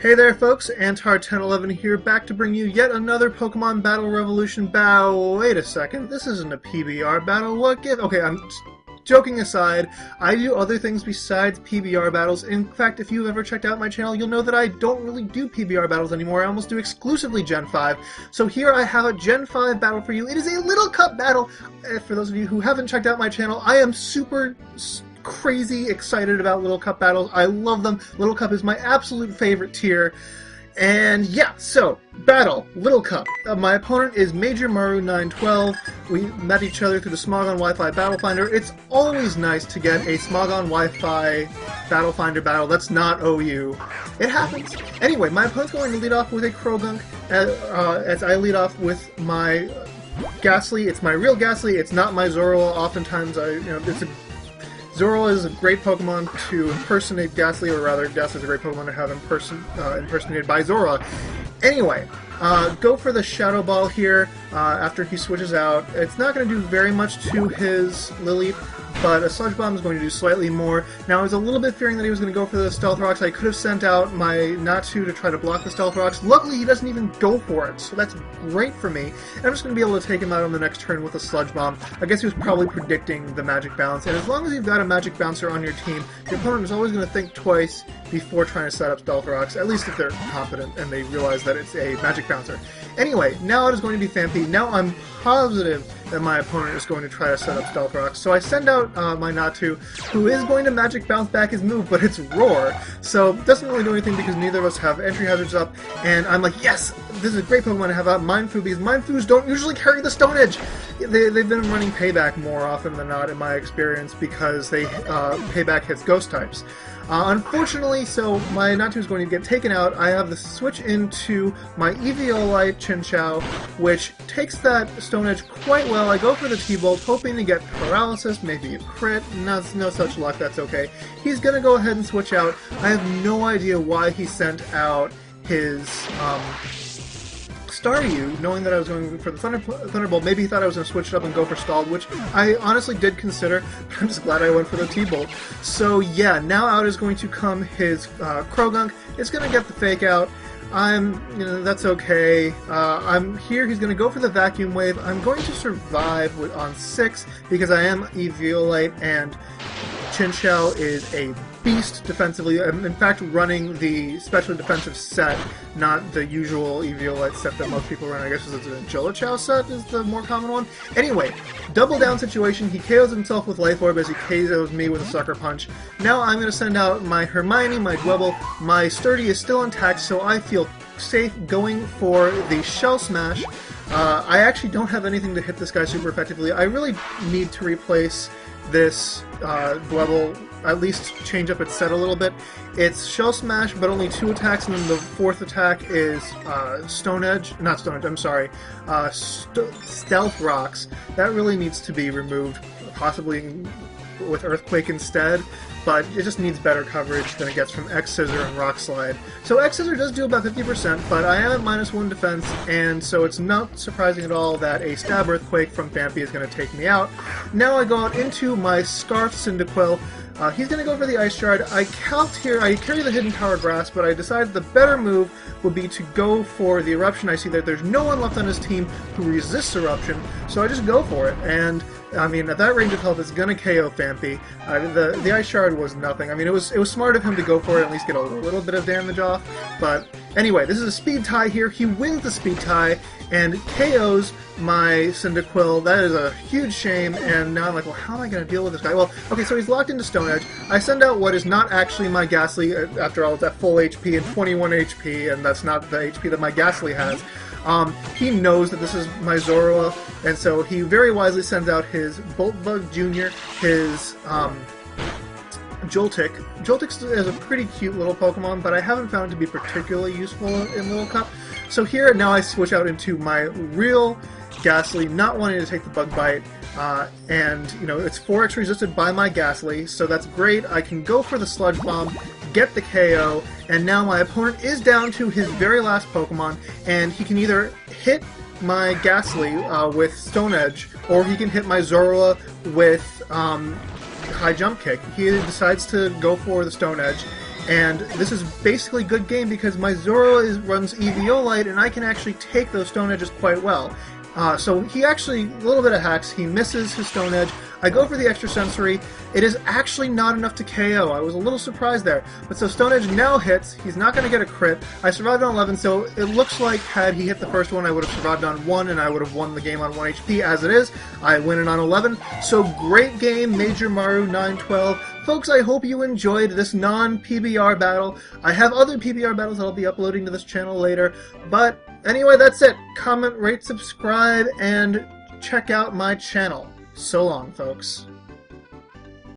Hey there folks, Antar1011 here, back to bring you yet another Pokemon Battle Revolution battle. Wait a second, this isn't a PBR battle, what gives? Okay, I'm joking aside, I do other things besides PBR battles. In fact, if you've ever checked out my channel, you'll know that I don't really do PBR battles anymore. I almost do exclusively Gen 5. So here I have a Gen 5 battle for you. It is a Little Cup battle. For those of you who haven't checked out my channel, I am super crazy excited about Little Cup battles. I love them. Little Cup is my absolute favorite tier. And yeah, so, battle, Little Cup. My opponent is MajorMaru912. We met each other through the Smogon Wi-Fi Battle Finder. It's always nice to get a Smogon Wi-Fi Battle Finder battle that's not OU. It happens. Anyway, my opponent's going to lead off with a Krogunk, as I lead off with my Ghastly. It's my real Ghastly, it's not my Zorua. Oftentimes, Zorua is a great Pokemon to impersonate Ghastly, or rather, Ghastly is a great Pokemon to have impersonated by Zorua. Anyway, go for the Shadow Ball here after he switches out. It's not going to do very much to his Lilip, but a Sludge Bomb is going to do slightly more. Now, I was a little bit fearing that he was going to go for the Stealth Rocks. I could have sent out my Natu to try to block the Stealth Rocks. Luckily, he doesn't even go for it, so that's great for me. And I'm just going to be able to take him out on the next turn with a Sludge Bomb. I guess he was probably predicting the Magic Bounce, and as long as you've got a Magic Bouncer on your team, your opponent is always going to think twice before trying to set up Stealth Rocks, at least if they're competent and they realize that it's a Magic Bouncer. Anyway, now it is going to be Phanpy. Now I'm positive that my opponent is going to try to set up Stealth Rocks. So I send out my Natu, who is going to Magic Bounce back his move, but it's Roar. So it doesn't really do anything because neither of us have entry hazards up. And I'm like, yes, this is a great Pokemon to have out. Mindfu, because Mindfus don't usually carry the Stone Edge. They've been running Payback more often than not in my experience because they Payback hits Ghost types. Unfortunately, so my Natu is going to get taken out. I have the switch into my Eviolite Chinchou, which takes that Stone Edge quite well. I go for the T-Bolt, hoping to get Paralysis, maybe a crit. No such luck, that's okay. He's going to go ahead and switch out. I have no idea why he sent out his Staryu, knowing that I was going for the Thunderbolt. Maybe he thought I was going to switch it up and go for Scald, which I honestly did consider, but I'm just glad I went for the T-Bolt. So yeah, now out is going to come his Krogunk. It's going to get the Fake Out. That's okay. I'm here. He's going to go for the Vacuum Wave. I'm going to survive on 6 because I am Eviolite and Chinchou is a beast defensively. I'm in fact running the special defensive set, not the usual Eviolite set that most people run. I guess it's a Jolichow set is the more common one. Anyway, double down situation. He KOs himself with Life Orb as he KOs me with a Sucker Punch. Now I'm going to send out my Hermione, my Dwebble. My Sturdy is still intact, so I feel safe going for the Shell Smash. I actually don't have anything to hit this guy super effectively. I really need to replace this Dwebble, at least change up its set a little bit. It's Shell Smash, but only 2 attacks, and then the 4th attack is Stealth Rocks. That really needs to be removed, possibly with Earthquake instead, but it just needs better coverage than it gets from X-Scissor and Rock Slide. So X-Scissor does do about 50%, but I am at -1 defense, and so it's not surprising at all that a Stab Earthquake from Phanpy is going to take me out. Now I go out into my Scarf Cyndaquil. He's going to go for the Ice Shard. I calced here, I carry the Hidden Power Grass, but I decided the better move would be to go for the Eruption. I see that there's no one left on his team who resists Eruption, so I just go for it. And I mean, at that range of health, it's going to KO Phanpy. The Ice Shard was nothing. I mean, it was smart of him to go for it, at least get a little bit of damage off. But anyway, this is a speed tie here. He wins the speed tie and KOs my Cyndaquil. That is a huge shame, and now I'm like, well, how am I going to deal with this guy? Well, okay, so he's locked into Stone Edge. I send out what is not actually my Ghastly. After all, it's at full HP and 21 HP, and that's not the HP that my Ghastly has. He knows that this is my Zorua, and so he very wisely sends out his Boltbug Jr., his Joltik. Joltik is a pretty cute little Pokemon, but I haven't found it to be particularly useful in Little Cup. So here, now I switch out into my real Ghastly, not wanting to take the Bug Bite, and, it's 4x resisted by my Ghastly, so that's great. I can go for the Sludge Bomb, get the KO, and now my opponent is down to his very last Pokemon, and he can either hit my Ghastly with Stone Edge, or he can hit my Zorua with High Jump Kick. He decides to go for the Stone Edge, And this is basically good game because my Zoro runs Eviolite, and I can actually take those Stone Edges quite well. So he actually, a little bit of hacks, he misses his Stone Edge. I go for the extra sensory. It is actually not enough to KO. I was a little surprised there. But so Stone Edge now hits. He's not going to get a crit. I survived on 11, so it looks like had he hit the first one, I would have survived on 1, and I would have won the game on 1 HP. As it is, I win it on 11. So great game, MajorMaru912. Folks, I hope you enjoyed this non-PBR battle. I have other PBR battles that I'll be uploading to this channel later. But anyway, that's it. Comment, rate, subscribe, and check out my channel. So long, folks.